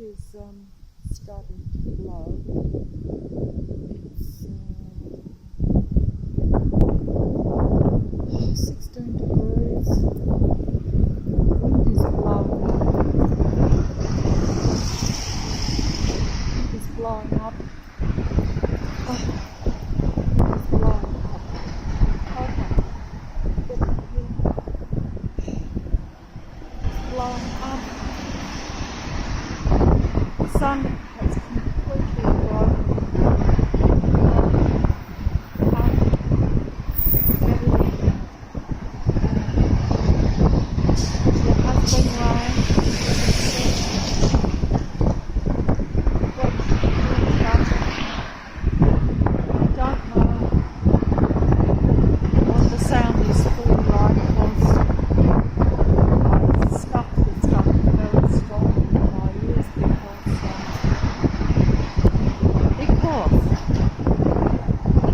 is starting to blow. It's 16 degrees. Wind is blowing up. Wind is blowing up. Wind is blowing up. Okay. It's blowing up. The sun has completely broken.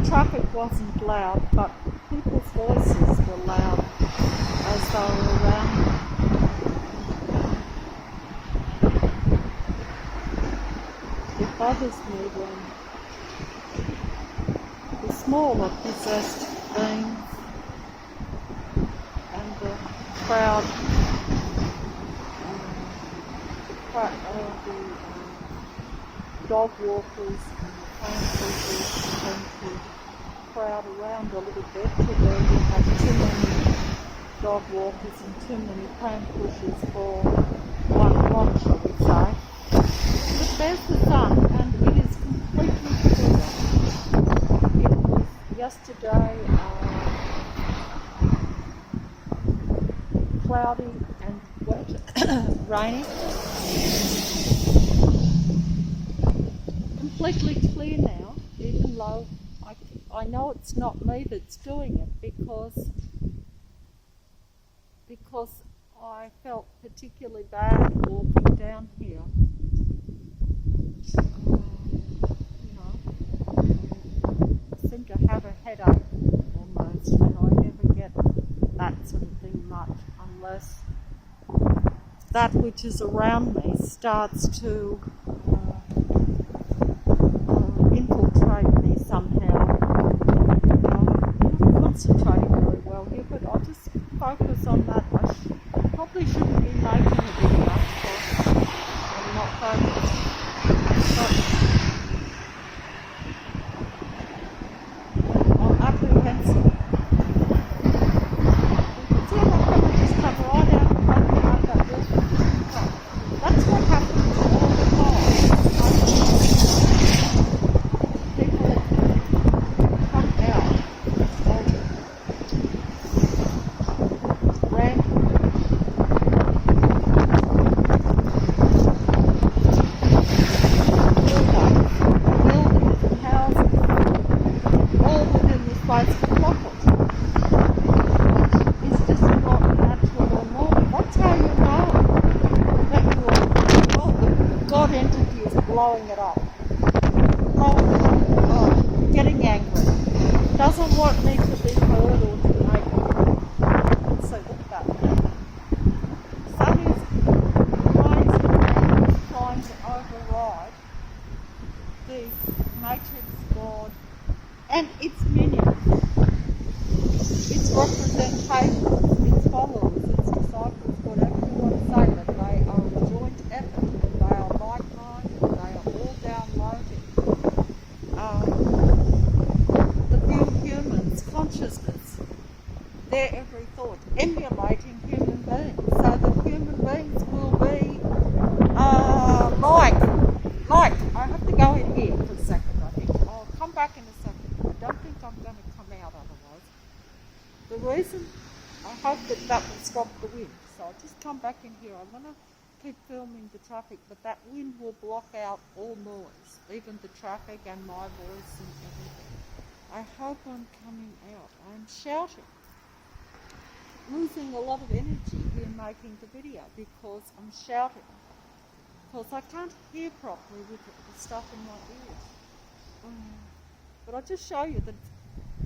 Traffic wasn't loud, but people's voices were loud as they were around me. It bothers me when the smaller possessed beings and the crowd, the dog walkers and plant pushers tend to crowd around a little bit to where you have too many dog walkers and too many plant pushers for one block, shall we say. But there's the sun, and it is completely clear. It was yesterday cloudy and wet, rainy. Completely clear now, even though I know it's not me that's doing it because I felt particularly bad walking down here. I seem to have a headache almost, and I never get that sort of thing much unless that which is around me starts to infiltrate me somehow. I'm concentrating very well here, but I'll just focus on that. I probably shouldn't be making a video because I'm not focused. But I'm apprehensive. See how I can just come right out and open up that water. That's what happens all the time. People come out and rant. Buildings and houses, all within the space of a block or two. It's just not natural or normal. That's how you know that the God entity is blowing it up. Getting angry. Doesn't want me to be heard or to make it. So look at that. The sun is rising and trying to override the matrix God and its minions, its representations, its followers, its disciples, whatever you want to say, that they are a joint effort and they are like-minded, they are all downloading the few humans' consciousness, their every thought, emulating human beings, so that human beings will be like. I have to go in here for a second, I think. I'll come back in a second. I don't think I'm going to come out otherwise. The reason, I hope that will stop the wind, so I'll just come back in here. I'm going to keep filming the traffic, but that wind will block out all noise, even the traffic and my voice and everything. I hope I'm coming out. I'm shouting, losing a lot of energy here making the video because I'm shouting. Because I can't hear properly with the stuff in my ears. But I'll just show you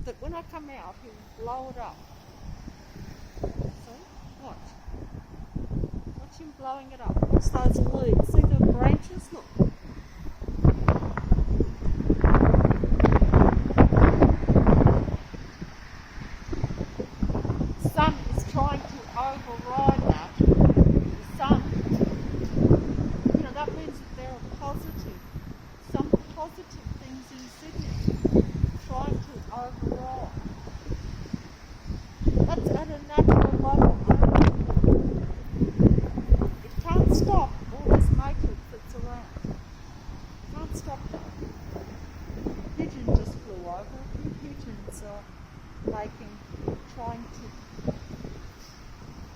that when I come out, he'll blow it up. See? Watch. Watch him blowing it up. Watch those leaves. See the branches? trying to override that, the sun, that means that there are some positive things in Sydney trying to override. That's at a natural level. It can't stop all this matrix that's around. It can't stop that. A pigeon just flew over. A few pigeons are trying to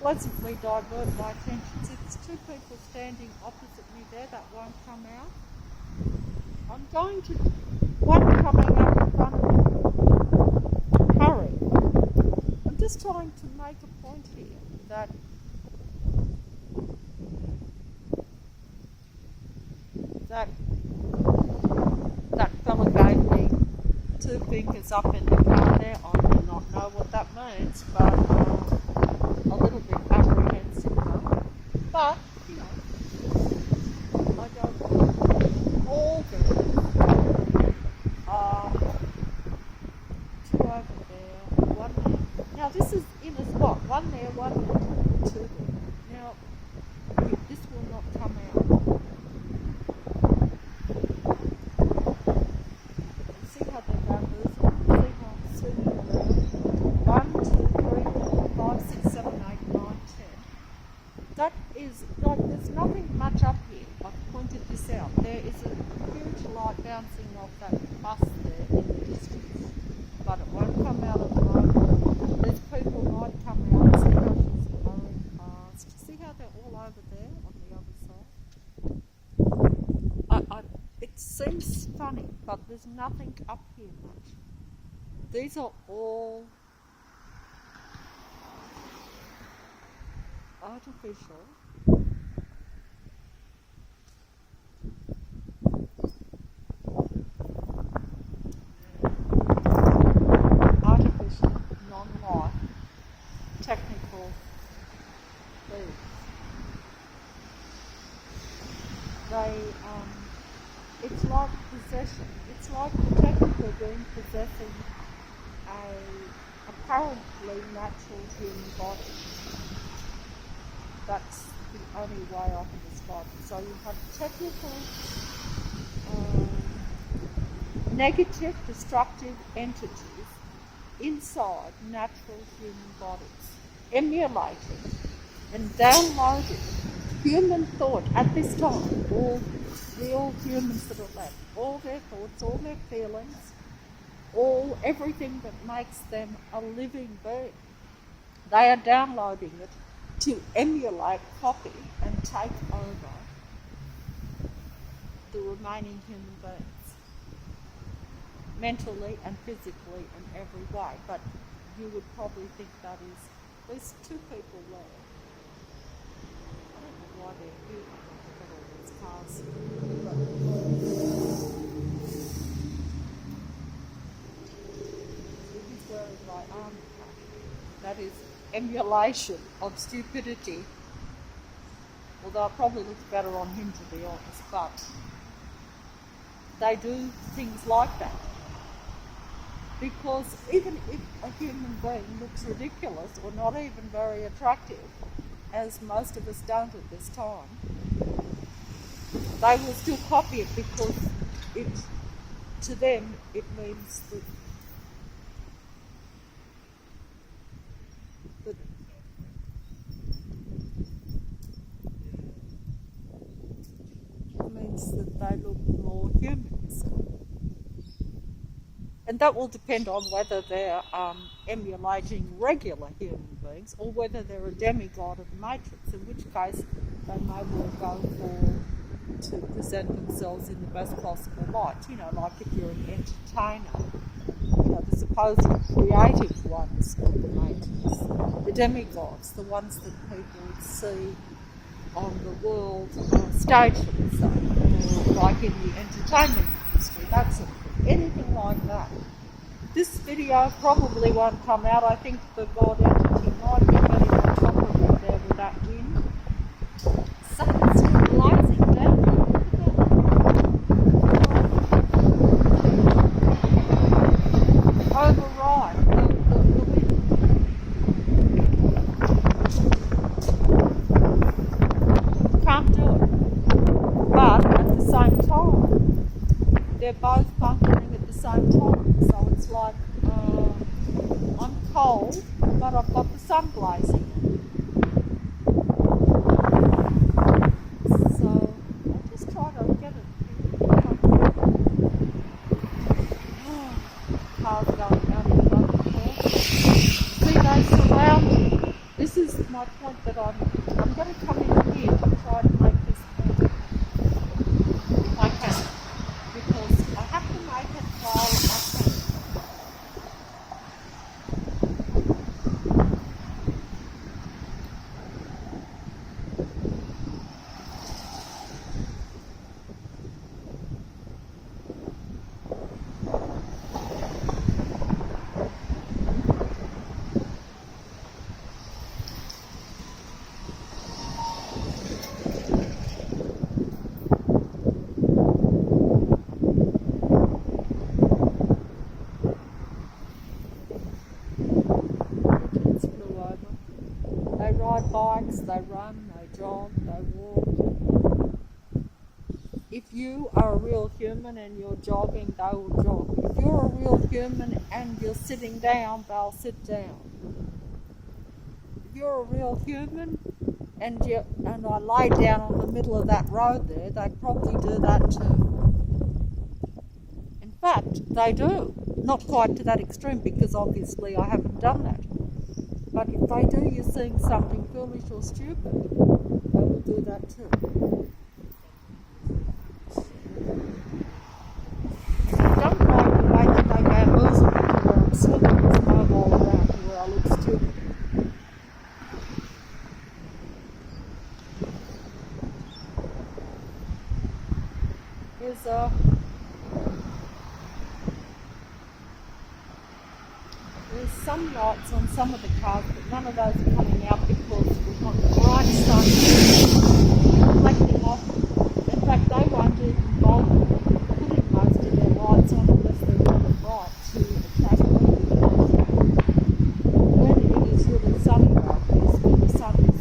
pleasantly divert my attention. It's two people standing opposite me there that won't come out. I'm going to one coming out in front of me. Hurry. I'm just trying to make a point here that that fella gave me two fingers up in the car there. I do not know what that means, but a little bit apprehensive though. But, I don't all good. Two over there, one there. Now this is in a spot. One there, one there, two there. Now, this will not come out. See how they go this one? See how I'm swinging around? 1, 2, 3, 4, 5, 6, 7, 8, 9, 10. That is, there's nothing much up here. I've pointed this out. There is a huge light bouncing off that bus there in the distance. But it won't come out at the moment. There's people might come out. See how she's going past. See how they're all over there on the other side? It seems funny, but there's nothing up here much. These are all artificial. Artificial, non-life, technical things. It's like possession. It's like the technical being possessing a apparently natural human body. That's the only way I can describe it. So you have technical, negative, destructive entities inside natural human bodies, emulating and downloading human thought at this time. All real humans that are left, all their thoughts, all their feelings, everything that makes them a living being. They are downloading it to emulate, copy, and take over the remaining human beings, mentally and physically in every way. But you would probably think that is, there's two people there. I don't know why they're here. I've got all these cars. He's wearing my arm cap. That is emulation of stupidity. Although it probably looks better on him, to be honest, but they do things like that. Because even if a human being looks ridiculous or not even very attractive, as most of us don't at this time, they will still copy it because to them it means that they look more humans. And that will depend on whether they're emulating regular human beings or whether they're a demigod of the Matrix, in which case they may well go to present themselves in the best possible light. Like if you're an entertainer, the supposed creative ones of the Matrix, the demigods, the ones that people see on the world stage, let's say, or like in the entertainment industry, that sort of thing, anything like that. This video probably won't come out. I think the God entity might be getting on top of it there with that wind. Sun's still blazing down. Override the wind. same time. So it's like I'm cold, but I've got the sun blazing. So I just try to get it. Cars going out in the road before. See, they surround you. This is my point that I'm going to come in here to try to make this point if I can, because I have to make it while I can. They ride bikes, they run, they jog, they walk. If you are a real human and you're jogging, they will jog. If you're a real human and you're sitting down, they'll sit down. If you're a real human and I lay down on the middle of that road there, they probably do that too. In fact, they do. Not quite to that extreme, because obviously I haven't done that. But if they do, you're seeing something foolish or stupid, they will do that too. I don't like the way that they bamboozle me to where I'm slipping this snowball around to where I look stupid. There's some lights on some of the cars, but none of those are coming out because we've got the bright sun reflecting off. In fact, they won't even bother putting most of their lights on unless they're really bright to attract people. When it is really sunny like this, when the sun is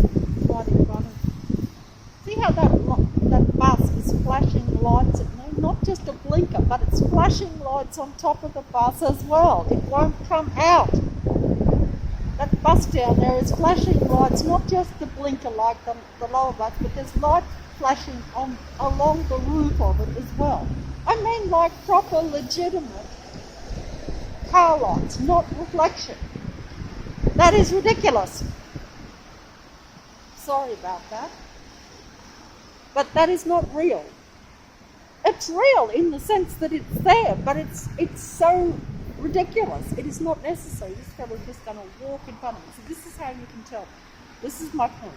right in front of you. See how that bus is flashing lights at me? Not just a blinker, but it's flashing lights on top of the bus as well. It won't come out. That bus down there is flashing lights, not just the blinker like the lower bus, but there's lights flashing along the roof of it as well. I mean like proper legitimate car lights, not reflection. That is ridiculous. Sorry about that. But that is not real. It's real in the sense that it's there, but it's so ridiculous. It is not necessary. This fellow's just going to walk in front of me. So this is how you can tell. This is my point.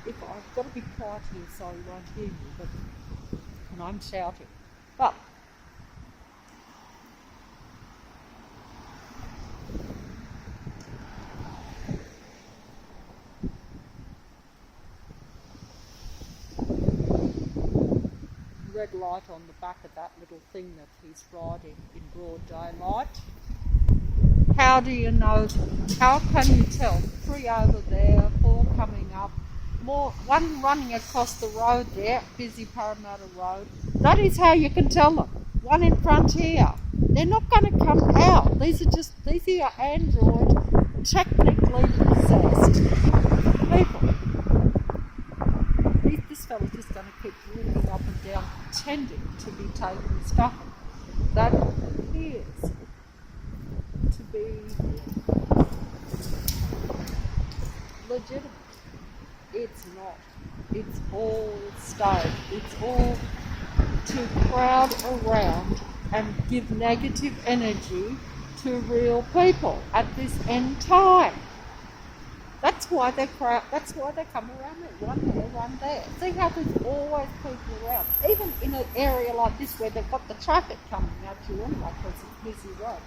If I've got to be quiet here so you won't hear me, and I'm shouting. But red light on the back of that little thing that he's riding in broad daylight. How do you know? How can you tell? 3 over there, 4 coming up, one running across the road there, busy Parramatta Road. That is how you can tell them. One in front here. They're not going to come out. These are Android, technically possessed people. This fellow's just going to keep walking up and down, pretending to be taking stuff that appears to be legitimate. It's not. It's all staged. It's all to crowd around and give negative energy to real people at this end time. That's why they come around there, one there, one there. See how there's always people around, even in an area like this where they've got the traffic coming at you anyway because it's a busy road.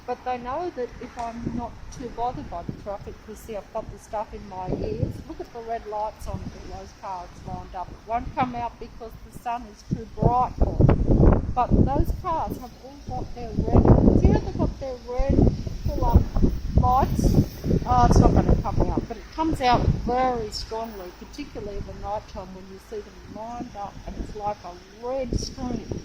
But they know that if I'm not too bothered by the traffic, because see, I've got the stuff in my ears. Look at the red lights on all those cars lined up. It won't come out because the sun is too bright for them. But those cars have all got their red. See how they've got their red pull-up lights? Oh, it's not going to come out, but it comes out very strongly, particularly in the night time when you see them lined up, and it's like a red stream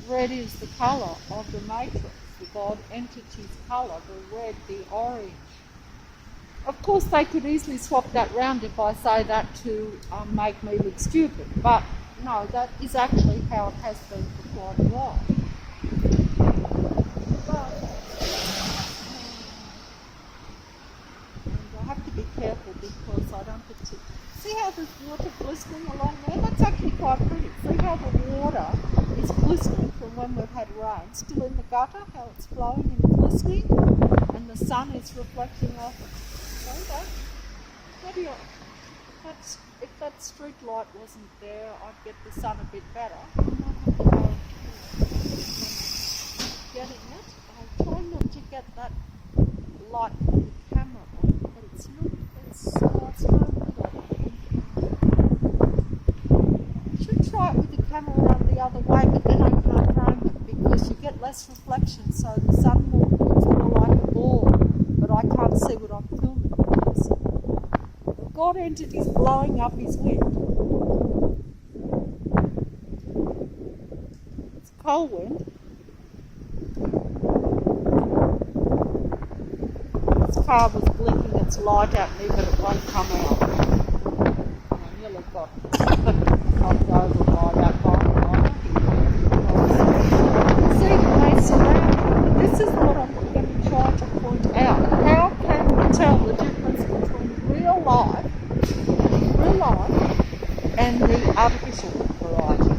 red is the colour of the matrix, the God entity's colour, the red, the orange. Of course, they could easily swap that round if I say that to make me look stupid, but no, that is actually how it has been for quite a while. And I have to be careful because I don't get to... See how there's water glistening along there? That's actually quite pretty. See how the water is glistening from when we've had rain, still in the gutter, how it's flowing and glistening, and the sun is reflecting off it. See that? Maybe if that street light wasn't there, I'd get the sun a bit better. I might have to go getting it. I'll try not to get that light from the camera on, but it's not, it's no good. I should try it with the camera around the other way, but then I can't frame it because you get less reflection, so the sun will feel like a ball, but I can't see what I'm filming. The God entity's blowing up his wind. It's cold wind. This car was blinking its light at me, but it won't come out. I nearly got knocked over by that bike. See, they surround me. This is what I'm going to try to point out. How can you tell the difference between real life and the artificial variety?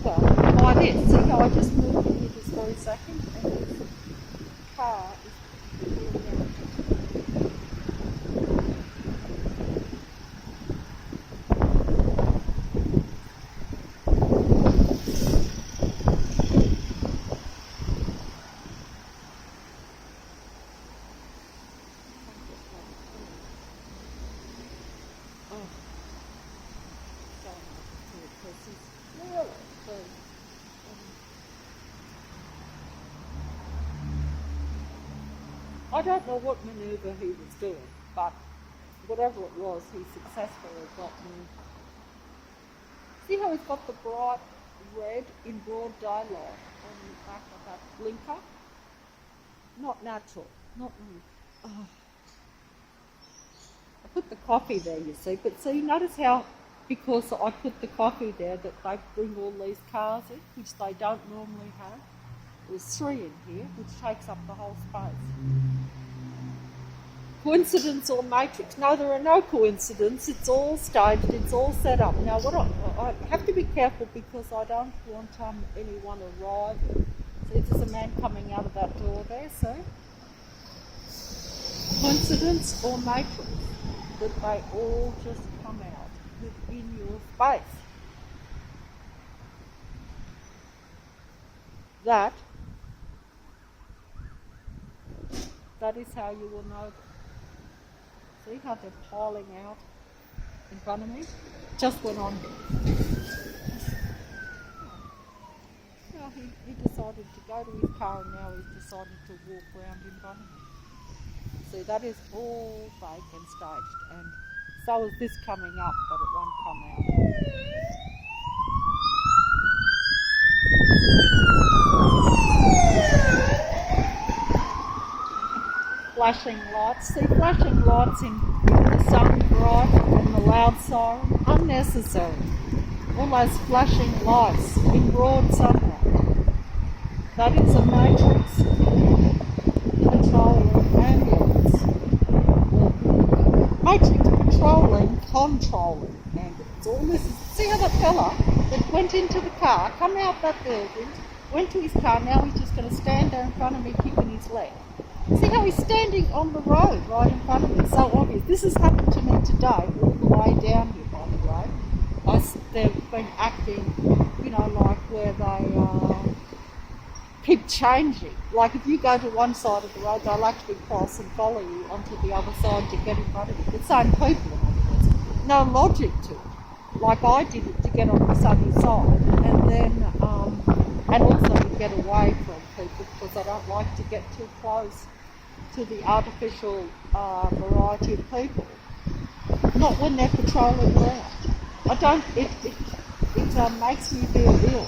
Well, by this. See how I just moved in here this very second, and this car is really empty. I don't know what manoeuvre he was doing, but whatever it was, he successfully got me. See how he's got the bright red in broad daylight on the back of that blinker? Not natural, not me. Oh. I put the coffee there, you see, but see, notice how, because I put the coffee there, that they bring all these cars in, which they don't normally have. There's 3 in here, which takes up the whole space. Coincidence or matrix? No, there are no coincidences. It's all staged. It's all set up. Now, what I have to be careful because I don't want anyone arriving. See, there's a man coming out of that door there. See? Coincidence or matrix? That they all just come out within your space. That is how you will know them. See how they're piling out in front of me? Just went on. Well, he decided to go to his car and now he's decided to walk around in front of me. See, that is all fake and staged, and so is this coming up, but it won't come out. Flashing lights. See, flashing lights in the sun bright and the loud siren, unnecessary. All those flashing lights in broad sunlight. That is a matrix controlling ambulance. Matrix controlling ambulance. All this is, see how that fella that went into the car, come out that building, went to his car, now he's just going to stand there in front of me kicking his leg. See how he's standing on the road right in front of me, so obvious. This has happened to me today, all the way down here, by the way. They've been acting, like where they keep changing. Like if you go to one side of the road, they'll actually cross and follow you onto the other side to get in front of you. The same people, in other words. No logic to it. Like I did it to get on the sunny side, and then, and also to get away from people because I don't like to get too close to the artificial variety of people. Not when they're patrolling around. I don't, it makes me feel ill.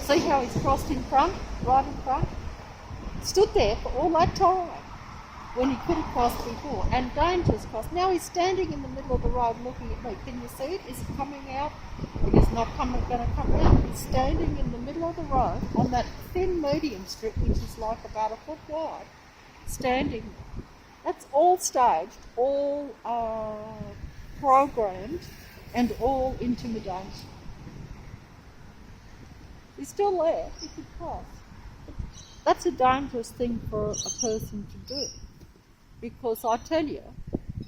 See how he's crossed in front, right in front? Stood there for all that time when he could have crossed before, and dangerous cross. Now he's standing in the middle of the road looking at me. Can you see it? Is it coming out? It is not going to come out. He's standing in the middle of the road on that thin medium strip, which is like about a foot wide, standing there. That's all staged, all programmed, and all intimidation. He's still there. He could cross. That's a dangerous thing for a person to do, because I tell you,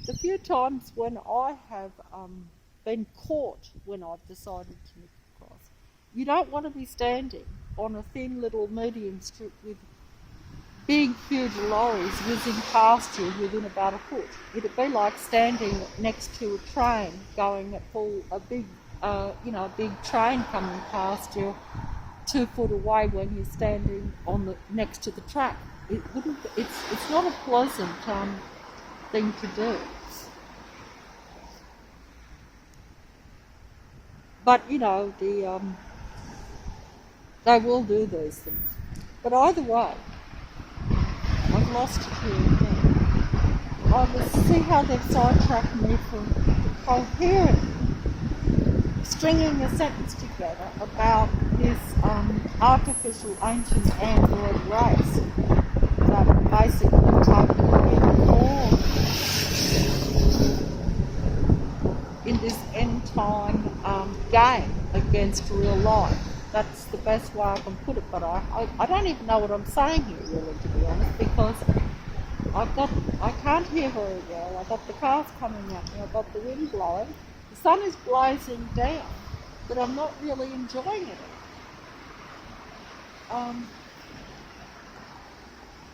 the few times when I have been caught when I've decided to cross, you don't want to be standing on a thin little medium strip with big, huge lorries whizzing past you within about a foot. It'd be like standing next to a train going at a big train coming past you 2 foot away when you're standing next to the track. It's not a pleasant thing to do. But they will do those things. But either way, I've lost it here again. I will see how they've sidetracked me from coherent, stringing a sentence together about this artificial ancient android race that basically taken in form in this end time game against real life. That's the best way I can put it, but I don't even know what I'm saying here, really, to be honest, because I can't hear very well. I've got the cars coming at me, I've got the wind blowing, the sun is blazing down, but I'm not really enjoying it.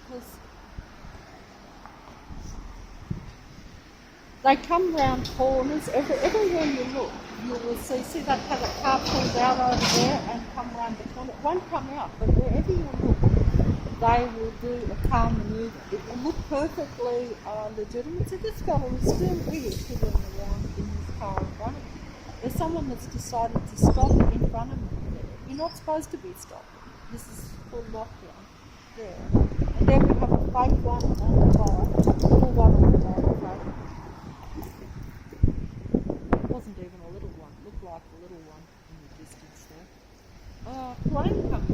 Because they come round corners, everywhere you look, you will see that car pulled out over there and come round the corner. It won't come out, but wherever you look, they will do a car manoeuvre. It will look perfectly legitimate. So this fellow is still weird fiddling around in his car in front of me. There's someone that's decided to stop in front of me. You're not supposed to be stopping. This is full lockdown. There. And then we have a fake one on the right, little one on the right. It wasn't even a little one. It looked like a little one in the distance there. Plane coming.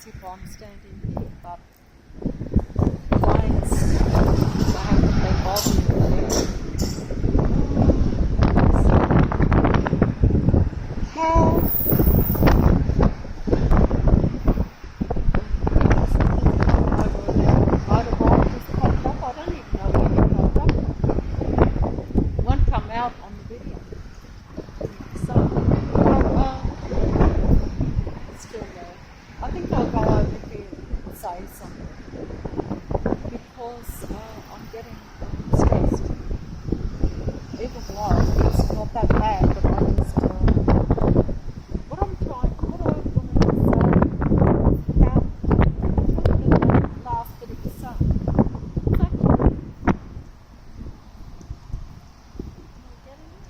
If I'm standing here, but planes, I haven't been bothering with them. I don't even know where they popped up. One come out on the video. So, still there. I think I'll go over here and say something because I'm getting stressed. Even though it's not that bad, but I just what I want to say, how the last bit of the sun. Exactly. Am I getting it?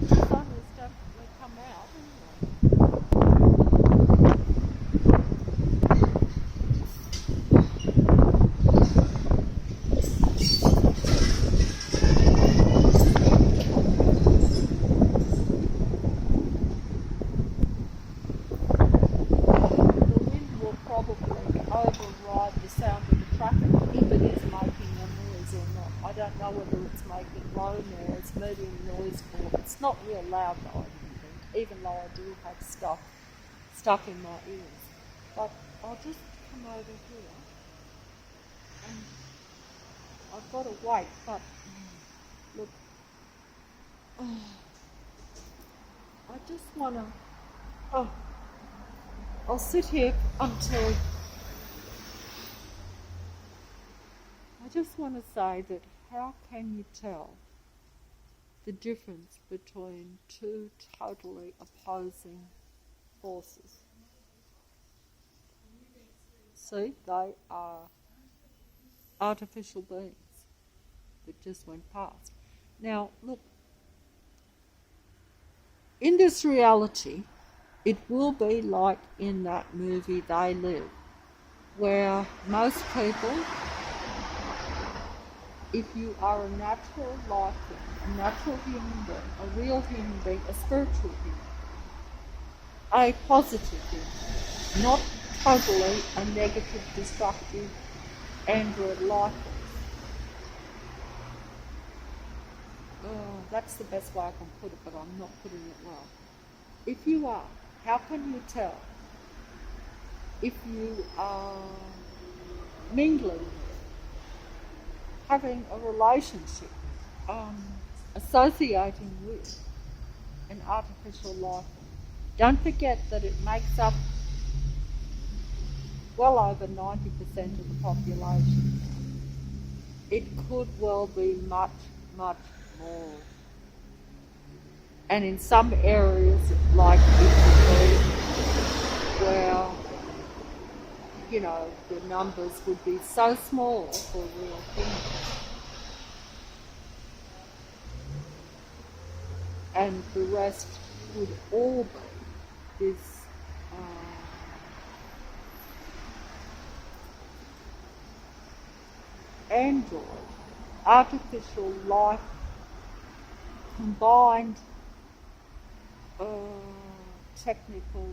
The sun is definitely come out anyway. Override the sound of the traffic if it is making a noise or not. I don't know whether it's making low noise, medium noise, or it's not real loud though, I didn't think, even though I do have stuff stuck in my ears. But I'll just come over here and I've got to wait, but Look, oh, I just want to, oh, I'll sit here until, I just want to say that how can you tell the difference between two totally opposing forces? See, they are artificial beings that just went past. Now, look, in this reality, it will be like in that movie They Live, where most people, if you are a natural life form, a natural human being, a real human being, a spiritual human, a positive human, not totally a negative, destructive android life form. Oh, that's the best way I can put it, but I'm not putting it well. If you are, how can you tell if you are mingling with, having a relationship, associating with an artificial life form? Don't forget that it makes up well over 90% of the population. It could well be much, much more. And in some areas, like it could be where, you know, the numbers would be so small for real humans. And the rest would all be this android, artificial life, combined technical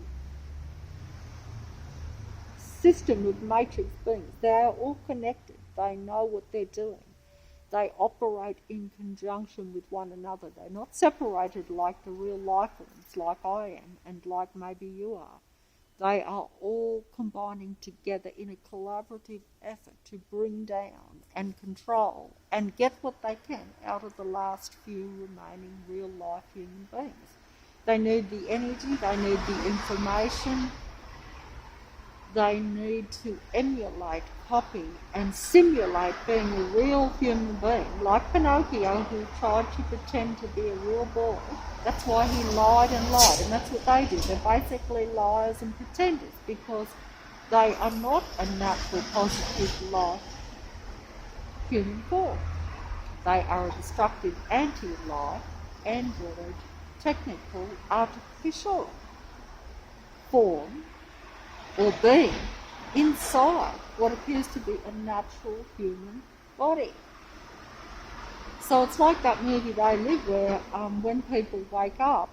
system of matrix beings. They are all connected. They know what they're doing. They operate in conjunction with one another. They're not separated like the real life forms, like I am and like maybe you are. They are all combining together in a collaborative effort to bring down and control and get what they can out of the last few remaining real life human beings. They need the energy, they need the information, they need to emulate, copy and simulate being a real human being, like Pinocchio, who tried to pretend to be a real boy. That's why he lied and lied, and that's what they do. They're basically liars and pretenders because they are not a natural, positive life human form. They are a destructive anti-life, android, technical, artificial form or being inside what appears to be a natural human body. So it's like that movie They Live, where when people wake up,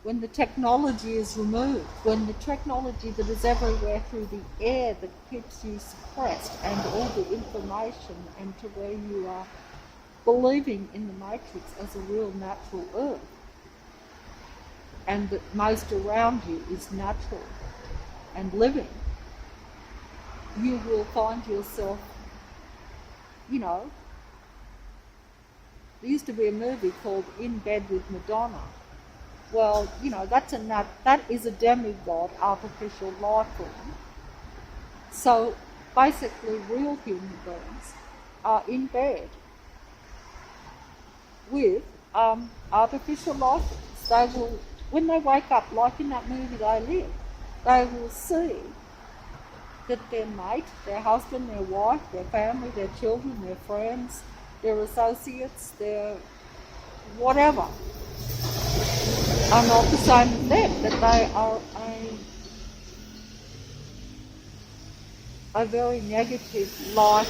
when the technology is removed, when the technology that is everywhere through the air that keeps you suppressed and all the information, and to where you are believing in the matrix as a real natural earth, and that most around you is natural and living, you will find yourself, you know, there used to be a movie called In Bed with Madonna. Well, you know, that is a demigod artificial life form. So basically real human beings are in bed with artificial life forms. They will, when they wake up, like in that movie They Live, they will see that their mate, their husband, their wife, their family, their children, their friends, their associates, their whatever, are not the same as them, that they are a very negative life,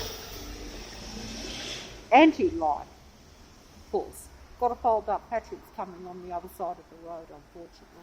anti-life force. Got to fold up. Patrick's coming on the other side of the road, unfortunately.